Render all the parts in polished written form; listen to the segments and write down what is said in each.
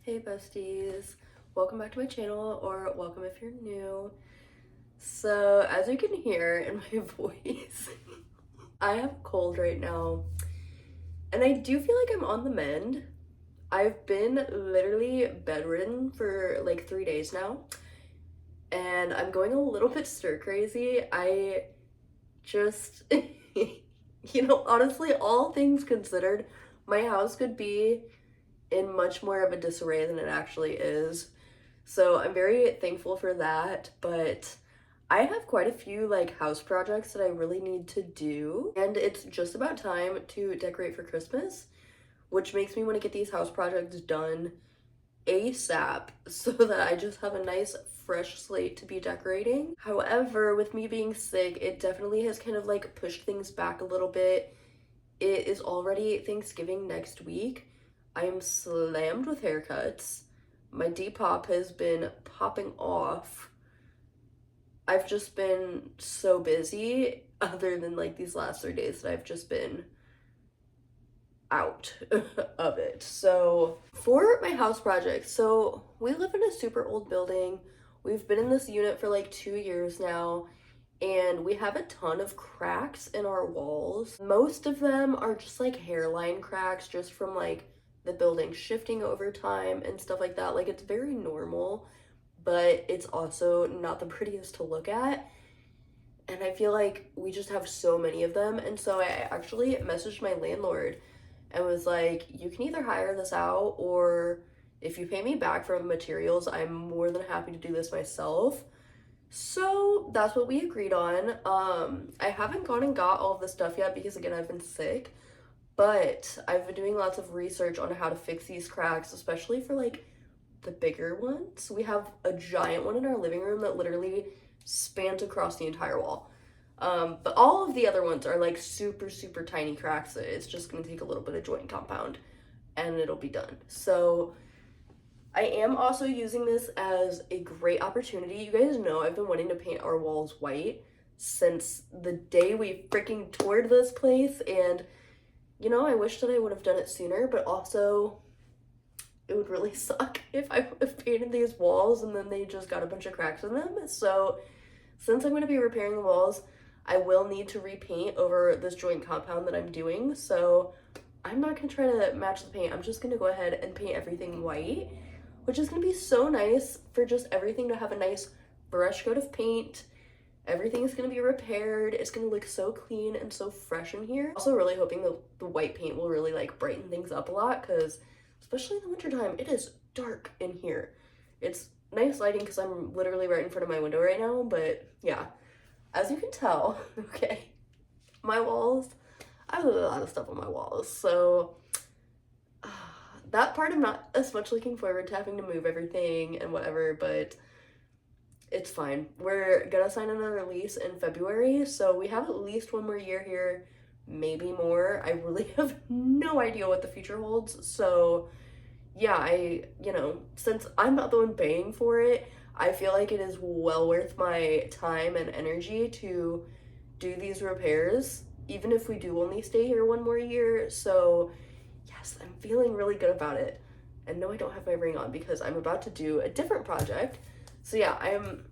Hey besties, welcome back to my channel, or welcome if you're new. So as you can hear in my voice, I have a cold right now and I do feel like I'm on the mend. I've been literally bedridden for like 3 days now and I'm going a little bit stir crazy. I just, honestly, all things considered, my house could be in much more of a disarray than it actually is. So I'm very thankful for that, but I have quite a few like house projects that I really need to do, and it's just about time to decorate for Christmas, which makes me want to get these house projects done ASAP so that I just have a nice fresh slate to be decorating. However, with me being sick, it definitely has kind of like pushed things back a little bit. It is already Thanksgiving next week. I am slammed with haircuts. My Depop has been popping off. I've just been so busy, other than like these last 3 days that I've just been out of it. So for my house project, so we live in a super old building. We've been in this unit for like 2 years now, and we have a ton of cracks in our walls. Most of them are just like hairline cracks, just from like the building shifting over time and stuff like that. Like, it's very normal, but it's also not the prettiest to look at. And I feel like we just have so many of them. And so I actually messaged my landlord and was like, you can either hire this out, or if you pay me back for the materials, I'm more than happy to do this myself. So that's what we agreed on. I haven't gone and got all of the stuff yet because, again, I've been sick, but I've been doing lots of research on how to fix these cracks, especially for like the bigger ones. We have a giant one in our living room that literally spans across the entire wall. But all of the other ones are like super, super tiny cracks. It's just gonna take a little bit of joint compound and it'll be done. So I am also using this as a great opportunity. You guys know I've been wanting to paint our walls white since the day we freaking toured this place, and I wish that I would have done it sooner, but also it would really suck if I would have painted these walls and then they just got a bunch of cracks in them. So since I'm going to be repairing the walls, I will need to repaint over this joint compound that I'm doing. So I'm not going to try to match the paint. I'm just going to go ahead and paint everything white, which is going to be so nice for just everything to have a nice fresh coat of paint. Everything's going to be repaired. It's going to look so clean and so fresh in here. Also really hoping the white paint will really like brighten things up a lot, because especially in the wintertime, it is dark in here. It's nice lighting because I'm literally right in front of my window right now, but yeah, as you can tell, okay, my walls, I have a lot of stuff on my walls, so that part I'm not as much looking forward to, having to move everything and whatever, but it's fine. We're gonna sign another lease in February, so we have at least one more year here, maybe more. I really have no idea what the future holds. So yeah, since I'm not the one paying for it, I feel like it is well worth my time and energy to do these repairs, even if we do only stay here one more year. So yes, I'm feeling really good about it. And no, I don't have my ring on because I'm about to do a different project. So yeah, I'm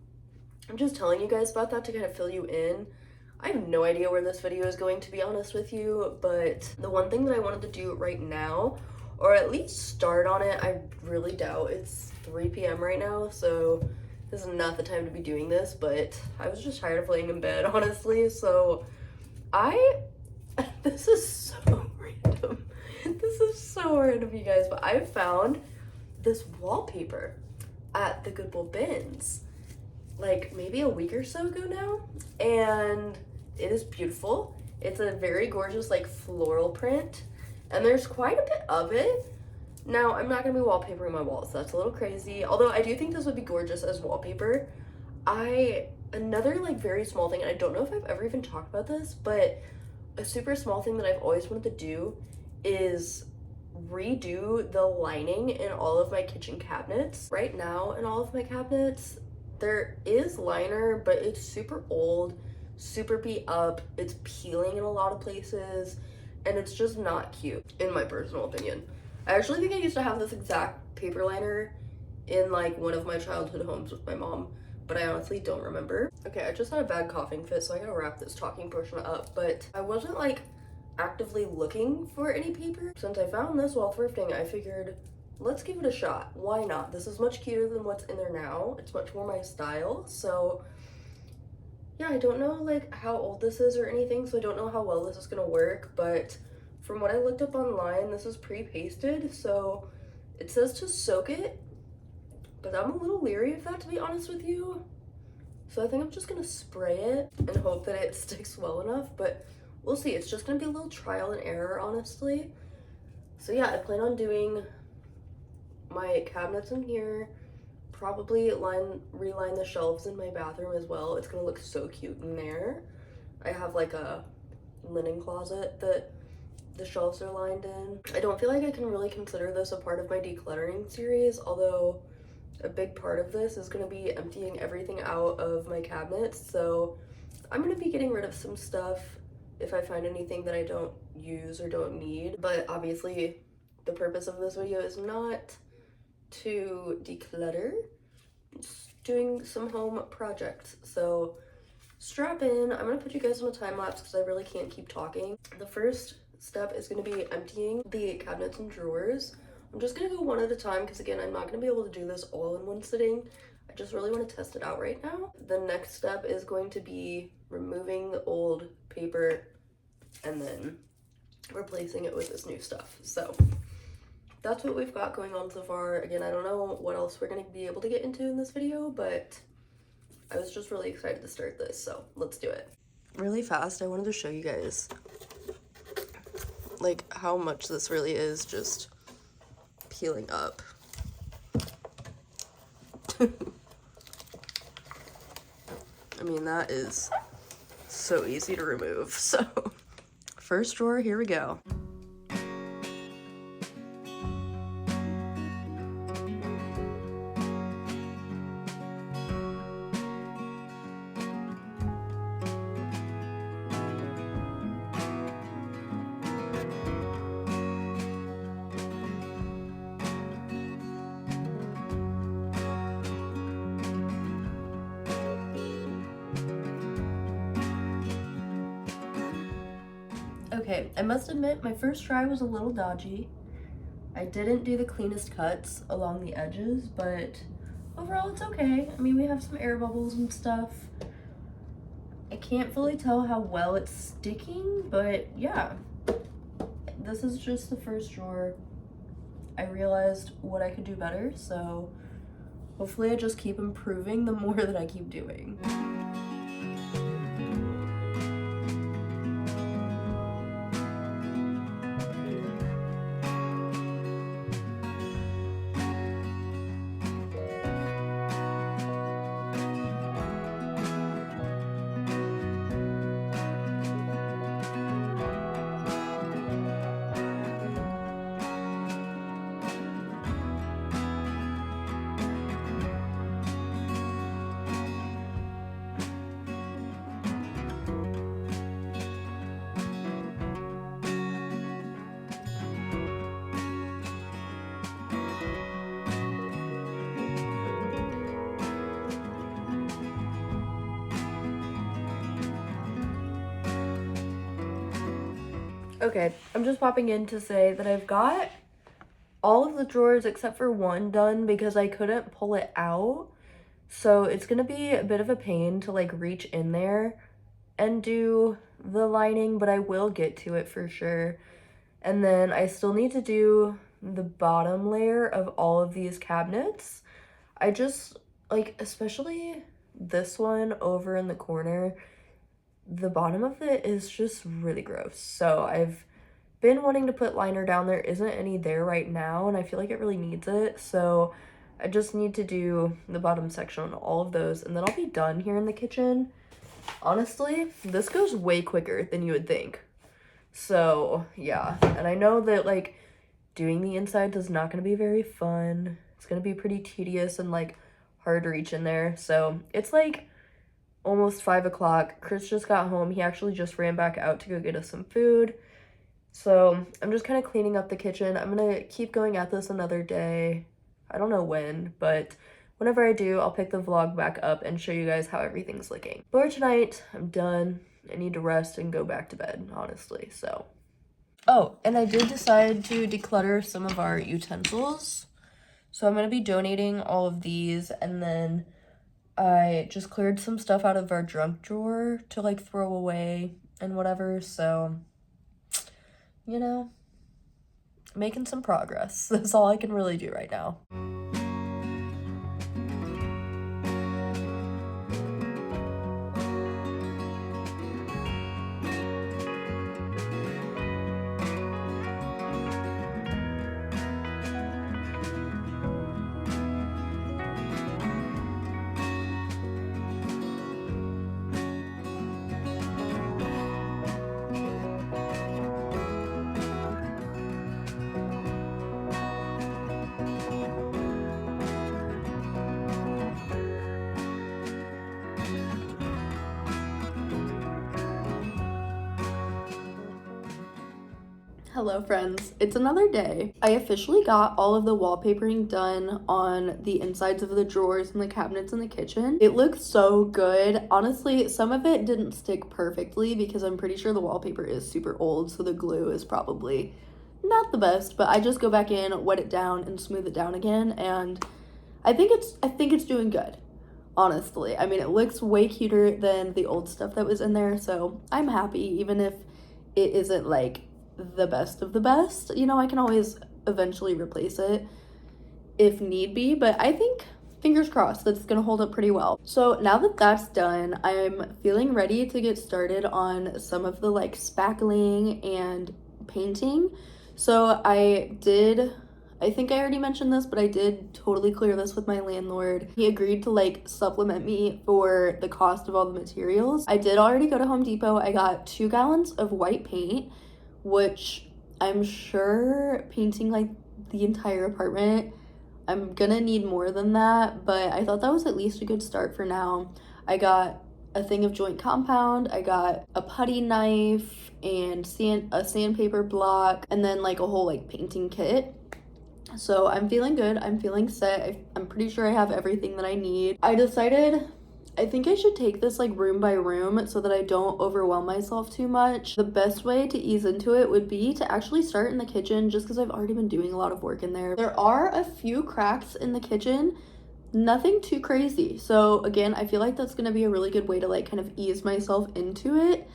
just telling you guys about that to kind of fill you in. I have no idea where this video is going, to be honest with you, but the one thing that I wanted to do right now, or at least start on it, I really doubt. It's 3 p.m. right now, so this is not the time to be doing this, but I was just tired of laying in bed, honestly. So this is so random. This is so random, you guys, but I found this wallpaper at the Good Bull Bins like maybe a week or so ago now, and it is beautiful. It's a very gorgeous like floral print, and there's quite a bit of it. Now, I'm not gonna be wallpapering my walls. That's a little crazy, although I do think this would be gorgeous as wallpaper. Another like very small thing, and I don't know if I've ever even talked about this, but a super small thing that I've always wanted to do is redo the lining in all of my kitchen cabinets. Right now in all of my cabinets, there is liner, but it's super old, super beat up. It's peeling in a lot of places, and it's just not cute, in my personal opinion. I actually think I used to have this exact paper liner in like one of my childhood homes with my mom, but I honestly don't remember. Okay, I just had a bad coughing fit, so I gotta wrap this talking portion up, but I wasn't like actively looking for any paper. Since I found this while thrifting, I figured, let's give it a shot. Why not? This is much cuter than what's in there now. It's much more my style, so yeah, I don't know like how old this is or anything, so I don't know how well this is gonna work, but from what I looked up online, this is pre-pasted, so it says to soak it, but I'm a little leery of that, to be honest with you. So I think I'm just gonna spray it and hope that it sticks well enough, but we'll see. It's just gonna be a little trial and error, honestly. So yeah, I plan on doing my cabinets in here, probably reline the shelves in my bathroom as well. It's gonna look so cute in there. I have like a linen closet that the shelves are lined in. I don't feel like I can really consider this a part of my decluttering series, although a big part of this is going to be emptying everything out of my cabinets. So I'm going to be getting rid of some stuff if I find anything that I don't use or don't need. But obviously the purpose of this video is not to declutter. It's doing some home projects. So strap in. I'm going to put you guys on a time lapse because I really can't keep talking. The first step is going to be emptying the cabinets and drawers. I'm just going to go one at a time because again, I'm not going to be able to do this all in one sitting. I just really want to test it out right now. The next step is going to be removing the old paper and then replacing it with this new stuff. So that's what we've got going on so far. Again, I don't know what else we're going to be able to get into in this video, but I was just really excited to start this, so let's do it. Really fast, I wanted to show you guys like how much this really is just peeling up. I mean, that is so easy to remove. So first drawer, here we go. Okay, I must admit my first try was a little dodgy. I didn't do the cleanest cuts along the edges, but overall it's okay. I mean, we have some air bubbles and stuff. I can't fully tell how well it's sticking, but yeah. This is just the first drawer. I realized what I could do better, so hopefully I just keep improving the more that I keep doing. Okay, I'm just popping in to say that I've got all of the drawers except for one done because I couldn't pull it out. So it's gonna be a bit of a pain to like reach in there and do the lining, but I will get to it for sure. And then I still need to do the bottom layer of all of these cabinets. I just like, especially this one over in the corner, the bottom of it is just really gross. So I've been wanting to put liner down. There isn't any there right now, and I feel like it really needs it. So I just need to do the bottom section on all of those, and then I'll be done here in the kitchen. Honestly, this goes way quicker than you would think. So yeah, and I know that like doing the inside is not going to be very fun. It's going to be pretty tedious and like hard to reach in there. So it's like almost 5 o'clock. Chris just got home. He actually just ran back out to go get us some food. So I'm just kind of cleaning up the kitchen. I'm gonna keep going at this another day. I don't know when, but whenever I do, I'll pick the vlog back up and show you guys how everything's looking. For tonight, I'm done. I need to rest and go back to bed, honestly, so. Oh, and I did decide to declutter some of our utensils. So I'm gonna be donating all of these, and then I just cleared some stuff out of our junk drawer to like throw away and whatever, so, you know, making some progress. That's all I can really do right now. Hello friends, it's another day. I officially got all of the wallpapering done on the insides of the drawers and the cabinets in the kitchen. It looks so good. Honestly, some of it didn't stick perfectly because I'm pretty sure the wallpaper is super old, so the glue is probably not the best, but I just go back in, wet it down, and smooth it down again, and I think it's doing good. Honestly, I mean, it looks way cuter than the old stuff that was in there, so I'm happy, even if it isn't like the best of the best. You know, I can always eventually replace it if need be, but I think, fingers crossed, that it's gonna hold up pretty well. So now that that's done, I'm feeling ready to get started on some of the like spackling and painting. So I think I already mentioned this, but I did totally clear this with my landlord. He agreed to like supplement me for the cost of all the materials. I did already go to Home Depot. I got 2 gallons of white paint, which I'm sure painting like the entire apartment, I'm gonna need more than that, but I thought that was at least a good start for now. I got a thing of joint compound, I got a putty knife and a sandpaper block, and then like a whole like painting kit. So I'm feeling good, I'm feeling set. I'm pretty sure I have everything that I need. I think I should take this like room by room so that I don't overwhelm myself too much. The best way to ease into it would be to actually start in the kitchen, just because I've already been doing a lot of work in there. There are a few cracks in the kitchen, nothing too crazy. So again, I feel like that's gonna be a really good way to like kind of ease myself into it,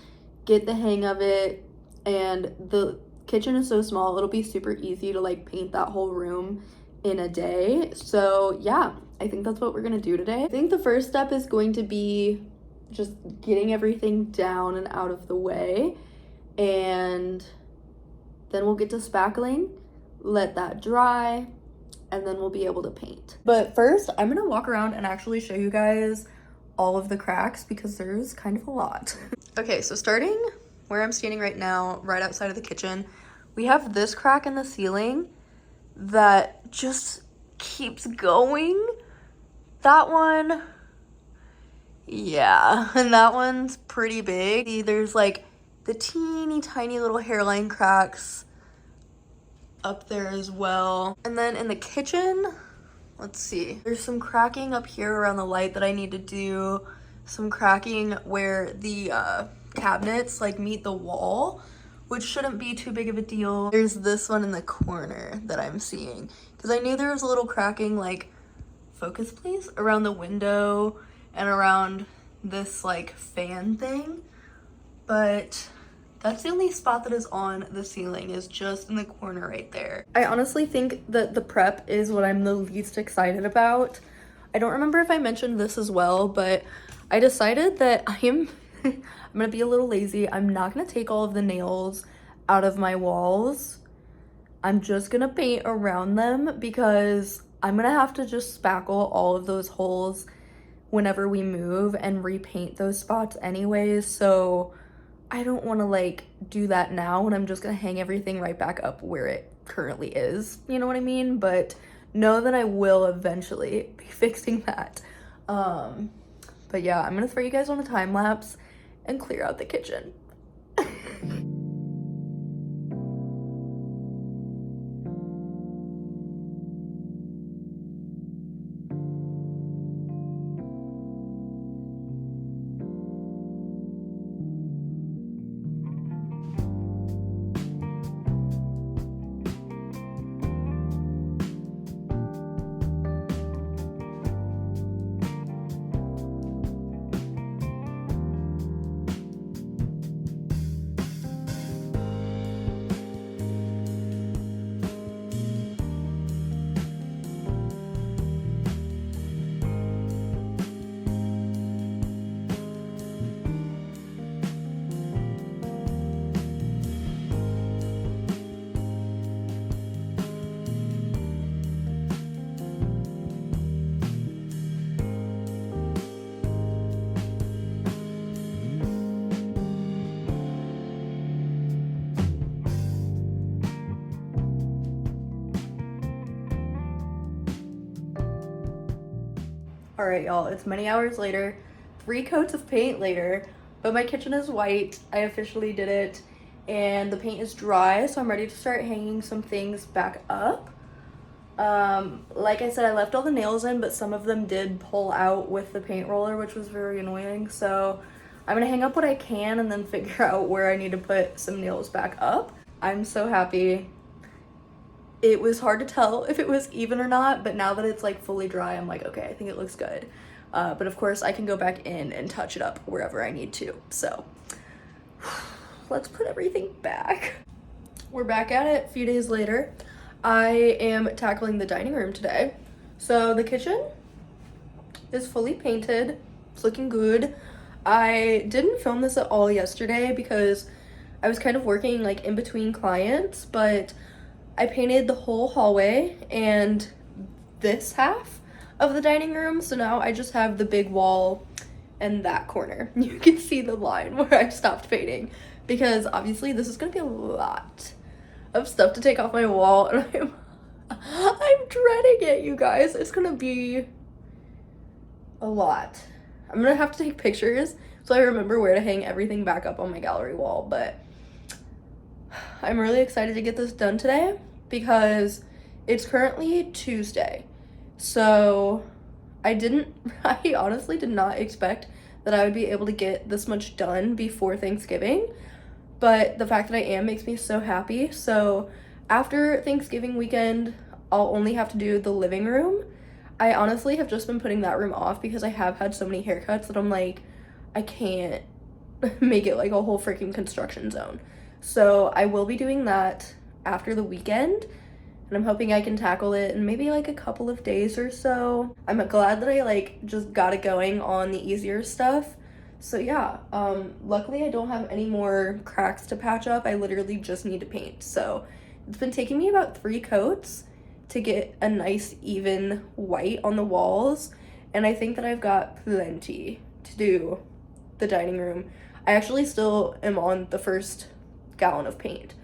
get the hang of it, and the kitchen is so small, it'll be super easy to like paint that whole room in a day. So yeah, I think that's what we're gonna do today. I think the first step is going to be just getting everything down and out of the way, and then we'll get to spackling, let that dry, and then we'll be able to paint. But first, I'm gonna walk around and actually show you guys all of the cracks because there's kind of a lot. Okay, so starting where I'm standing right now, right outside of the kitchen, we have this crack in the ceiling that just keeps going. That one, yeah, and that one's pretty big. See, there's like the teeny tiny little hairline cracks up there as well. And then in the kitchen, let's see, there's some cracking up here around the light that I need to do, some cracking where the cabinets like meet the wall, which shouldn't be too big of a deal. There's this one in the corner that I'm seeing because I knew there was a little cracking, like, focus please, around the window and around this like fan thing, but that's the only spot that is on the ceiling, is just in the corner right there. I honestly think that the prep is what I'm the least excited about. I don't remember if I mentioned this as well, but I decided that I'm gonna be a little lazy. I'm not gonna take all of the nails out of my walls. I'm just gonna paint around them because I'm gonna have to just spackle all of those holes whenever we move and repaint those spots anyways. So I don't want to like do that now when I'm just gonna hang everything right back up where it currently is. You know what I mean? But know that I will eventually be fixing that. But yeah, I'm gonna throw you guys on a time lapse and clear out the kitchen. All right, y'all, it's many hours later, 3 coats of paint later, but my kitchen is white. I officially did it, and the paint is dry, so I'm ready to start hanging some things back up. Like I said, I left all the nails in, but some of them did pull out with the paint roller, which was very annoying. So I'm gonna hang up what I can and then figure out where I need to put some nails back up. I'm so happy. It was hard to tell if it was even or not, but now that it's like fully dry, I'm like, okay, I think it looks good. But of course I can go back in and touch it up wherever I need to. So let's put everything back. We're back at it a few days later. I am tackling the dining room today. So the kitchen is fully painted. It's looking good. I didn't film this at all yesterday because I was kind of working like in between clients, but I painted the whole hallway and this half of the dining room. So now I just have the big wall and that corner. You can see the line where I stopped painting because obviously this is gonna be a lot of stuff to take off my wall, and I'm dreading it, you guys. It's gonna be a lot. I'm gonna have to take pictures so I remember where to hang everything back up on my gallery wall, but I'm really excited to get this done today because it's currently Tuesday. So I honestly did not expect that I would be able to get this much done before Thanksgiving. But the fact that I am makes me so happy. So after Thanksgiving weekend, I'll only have to do the living room. I honestly have just been putting that room off because I have had so many haircuts that I'm like, I can't make it like a whole freaking construction zone. So I will be doing that after the weekend, and I'm hoping I can tackle it in maybe like a couple of days or so. I'm glad that I like just got it going on the easier stuff. So yeah, luckily I don't have any more cracks to patch up. I literally just need to paint. So it's been taking me about 3 coats to get a nice even white on the walls, and I think that I've got plenty to do the dining room. I actually still am on the first gallon of paint.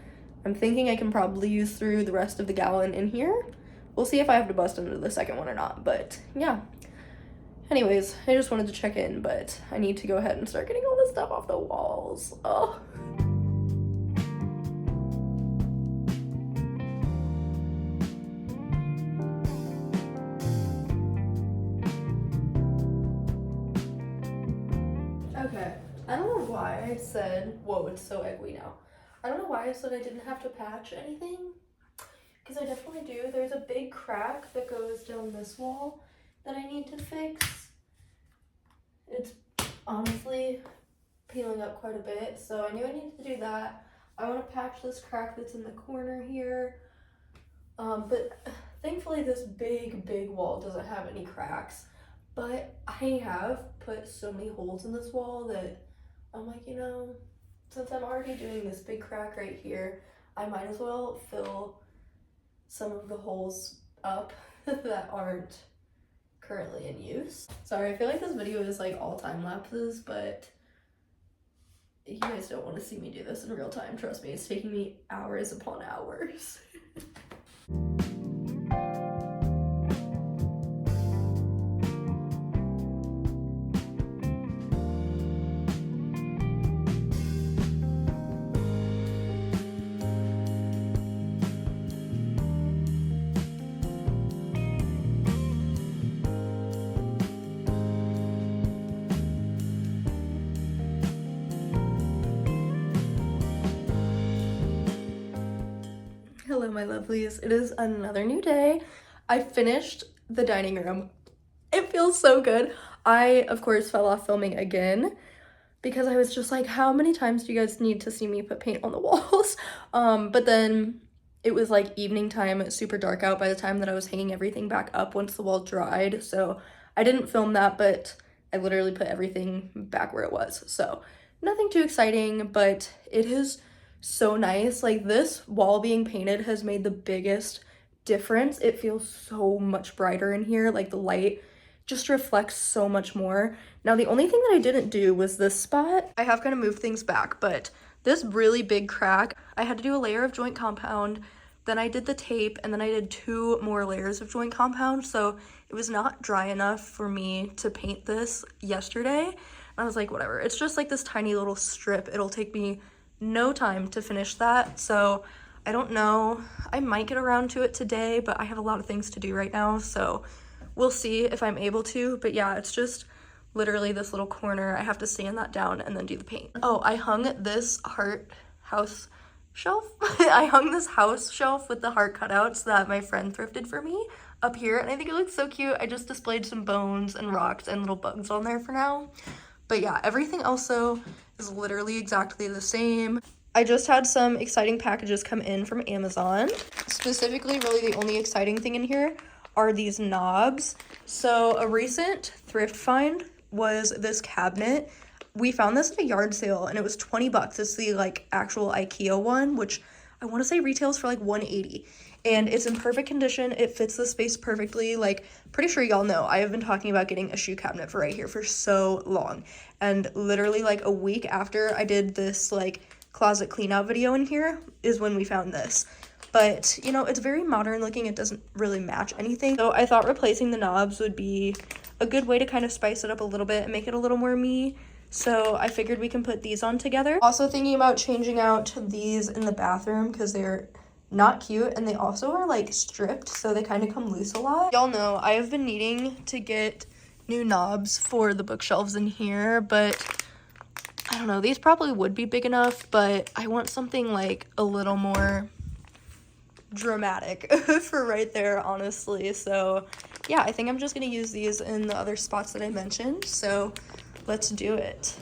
I'm thinking I can probably use through the rest of the gallon in here. We'll see if I have to bust into the second one or not, but yeah. Anyways, I just wanted to check in, but I need to go ahead and start getting all this stuff off the walls. Oh. Okay, I don't know why I said, whoa, it's so eggy now. I don't know why I said I didn't have to patch anything, because I definitely do. There's a big crack that goes down this wall that I need to fix. It's honestly peeling up quite a bit, so I knew I needed to do that. I want to patch this crack that's in the corner here, but thankfully this big wall doesn't have any cracks, but I have put so many holes in this wall that I'm like, you know, since I'm already doing this big crack right here, I might as well fill some of the holes up that aren't currently in use. Sorry, I feel like this video is like all time lapses, but you guys don't want to see me do this in real time. Trust me, it's taking me hours upon hours. Hello, my lovelies. It is another new day. I finished the dining room. It feels so good. I, of course, fell off filming again because I was just like, how many times do you guys need to see me put paint on the walls? But then it was like evening time. It's super dark out by the time that I was hanging everything back up once the wall dried. So I didn't film that, but I literally put everything back where it was. So nothing too exciting, but it is so nice. Like, this wall being painted has made the biggest difference. It feels so much brighter in here. Like, the light just reflects so much more. Now, the only thing that I didn't do was this spot. I have kind of moved things back, but this really big crack, I had to do a layer of joint compound, then I did the tape, and then I did 2 more layers of joint compound, so it was not dry enough for me to paint this yesterday. And I was like, whatever, it's just like this tiny little strip. It'll take me no time to finish that, so I don't know. I might get around to it today, but I have a lot of things to do right now, so we'll see if I'm able to. But yeah, it's just literally this little corner. I have to sand that down and then do the paint. Oh, I hung this house shelf. I hung this house shelf with the heart cutouts that my friend thrifted for me up here, and I think it looks so cute. I just displayed some bones and rocks and little bugs on there for now. But yeah, everything else though is literally exactly the same. I just had some exciting packages come in from Amazon. Specifically, really the only exciting thing in here are these knobs. So a recent thrift find was this cabinet. We found this at a yard sale and it was 20 bucks. It's the like actual IKEA one, which I want to say retails for like 180. And it's in perfect condition. It fits the space perfectly. Like, pretty sure y'all know I have been talking about getting a shoe cabinet for right here for so long. And literally like a week after I did this like closet clean out video in here is when we found this. But, you know, it's very modern looking. It doesn't really match anything. So I thought replacing the knobs would be a good way to kind of spice it up a little bit and make it a little more me. So I figured we can put these on together. Also thinking about changing out these in the bathroom because they're not cute, and they also are like stripped, so they kind of come loose a lot. Y'all know I have been needing to get new knobs for the bookshelves in here, but I don't know, these probably would be big enough, but I want something like a little more dramatic for right there, honestly. So yeah, I think I'm just gonna use these in the other spots that I mentioned, so let's do it.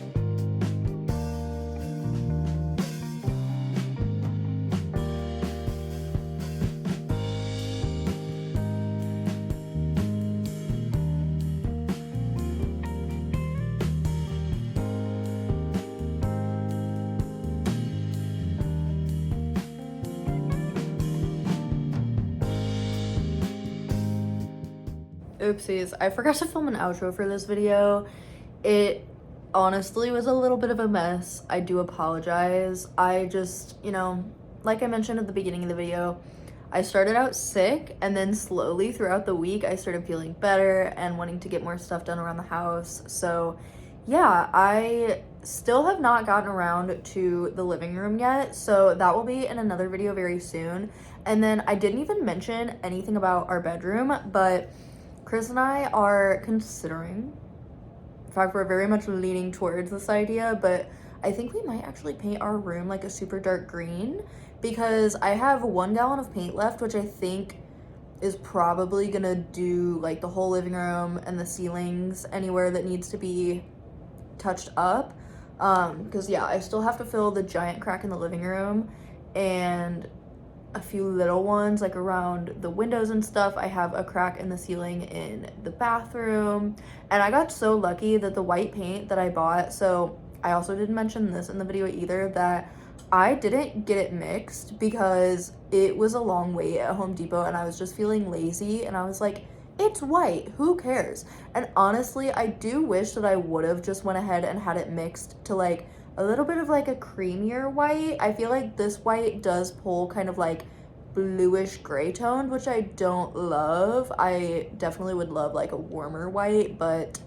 Oopsies, I forgot to film an outro for this video. It honestly was a little bit of a mess. I do apologize. I just, you know, like I mentioned at the beginning of the video, I started out sick, and then slowly throughout the week I started feeling better and wanting to get more stuff done around the house. So yeah, I still have not gotten around to the living room yet, so that will be in another video very soon. And then I didn't even mention anything about our bedroom, but Chris and I are considering, in fact, we're very much leaning towards this idea, but I think we might actually paint our room like a super dark green, because I have 1 gallon of paint left, which I think is probably gonna do like the whole living room and the ceilings, anywhere that needs to be touched up. Because yeah, I still have to fill the giant crack in the living room and a few little ones like around the windows and stuff. I have a crack in the ceiling in the bathroom, and I got so lucky that the white paint that I bought, so I also didn't mention this in the video either, that I didn't get it mixed because it was a long wait at Home Depot and I was just feeling lazy, and I was like, it's white, who cares? And honestly, I do wish that I would have just went ahead and had it mixed to like a little bit of like a creamier white. I feel like this white does pull kind of like bluish gray toned, which I don't love. I definitely would love like a warmer white, but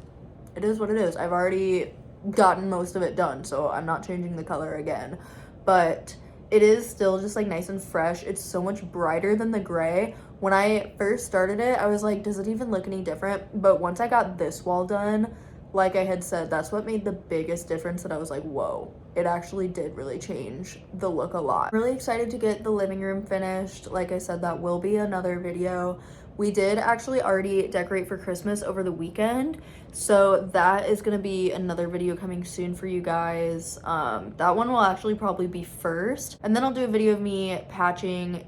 it is what it is. I've already gotten most of it done, so I'm not changing the color again. But it is still just like nice and fresh. It's so much brighter than the gray. When I first started it, I was like, does it even look any different? But once I got this wall done, like I had said, that's what made the biggest difference, that I was like, whoa, it actually did really change the look a lot. Really excited to get the living room finished. Like I said, that will be another video. We did actually already decorate for Christmas over the weekend, so that is gonna be another video coming soon for you guys. That one will actually probably be first, and then I'll do a video of me patching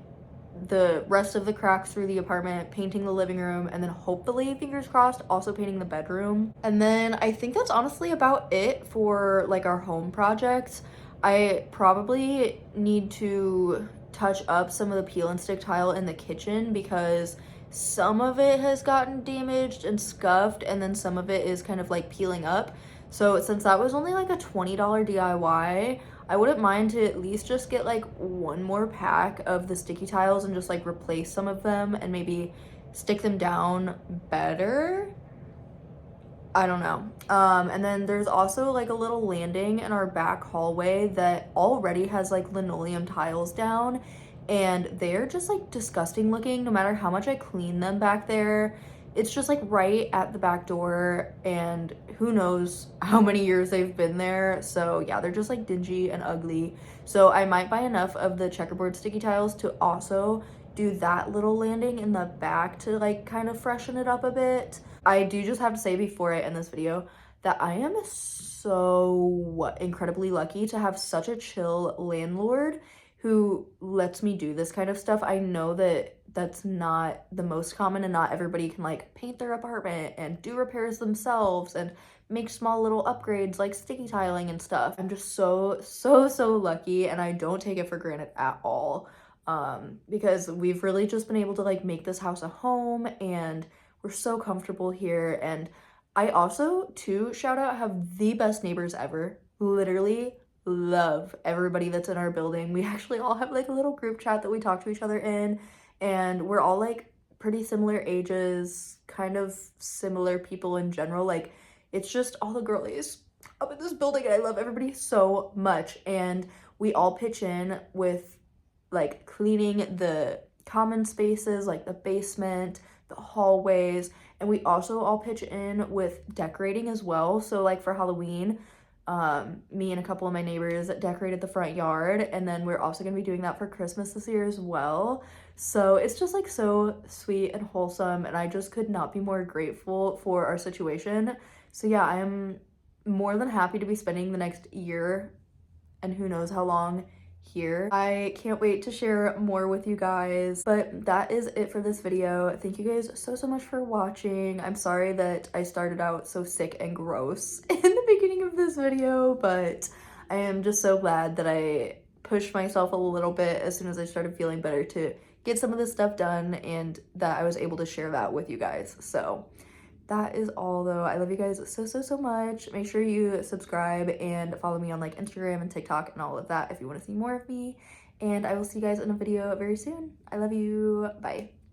the rest of the cracks through the apartment, painting the living room, and then hopefully, fingers crossed, also painting the bedroom. And then I think that's honestly about it for like our home projects. I probably need to touch up some of the peel and stick tile in the kitchen because some of it has gotten damaged and scuffed, and then some of it is kind of like peeling up. So since that was only like a $20 DIY, I wouldn't mind to at least just get like one more pack of the sticky tiles and just like replace some of them and maybe stick them down better. I don't know. And then there's also like a little landing in our back hallway that already has like linoleum tiles down, and they're just like disgusting looking no matter how much I clean them back there. It's just like right at the back door, and who knows how many years they've been there. So yeah, they're just like dingy and ugly. So I might buy enough of the checkerboard sticky tiles to also do that little landing in the back to like kind of freshen it up a bit. I do just have to say before I end this video that I am so incredibly lucky to have such a chill landlord who lets me do this kind of stuff. I know that that's not the most common and not everybody can like paint their apartment and do repairs themselves and make small little upgrades like sticky tiling and stuff. I'm just so lucky, and I don't take it for granted at all, because we've really just been able to like make this house a home, and we're so comfortable here. And I also, too, shout out, have the best neighbors ever. Literally love everybody that's in our building. We actually all have like a little group chat that we talk to each other in, and we're all like pretty similar ages, kind of similar people in general. Like, it's just all the girlies up in this building, and I love everybody so much. And we all pitch in with like cleaning the common spaces, like the basement, the hallways, and we also all pitch in with decorating as well. So like for Halloween, me and a couple of my neighbors decorated the front yard, and then we're also gonna be doing that for Christmas this year as well. So it's just like so sweet and wholesome, and I just could not be more grateful for our situation. So yeah, I am more than happy to be spending the next year, and who knows how long, here. I can't wait to share more with you guys, but that is it for this video. Thank you guys so much for watching. I'm sorry that I started out so sick and gross in the beginning of this video, but I am just so glad that I pushed myself a little bit as soon as I started feeling better to get some of this stuff done, and that I was able to share that with you guys. So that is all, though. I love you guys so much. Make sure you subscribe and follow me on like Instagram and TikTok and all of that if you want to see more of me. And I will see you guys in a video very soon. I love you. Bye.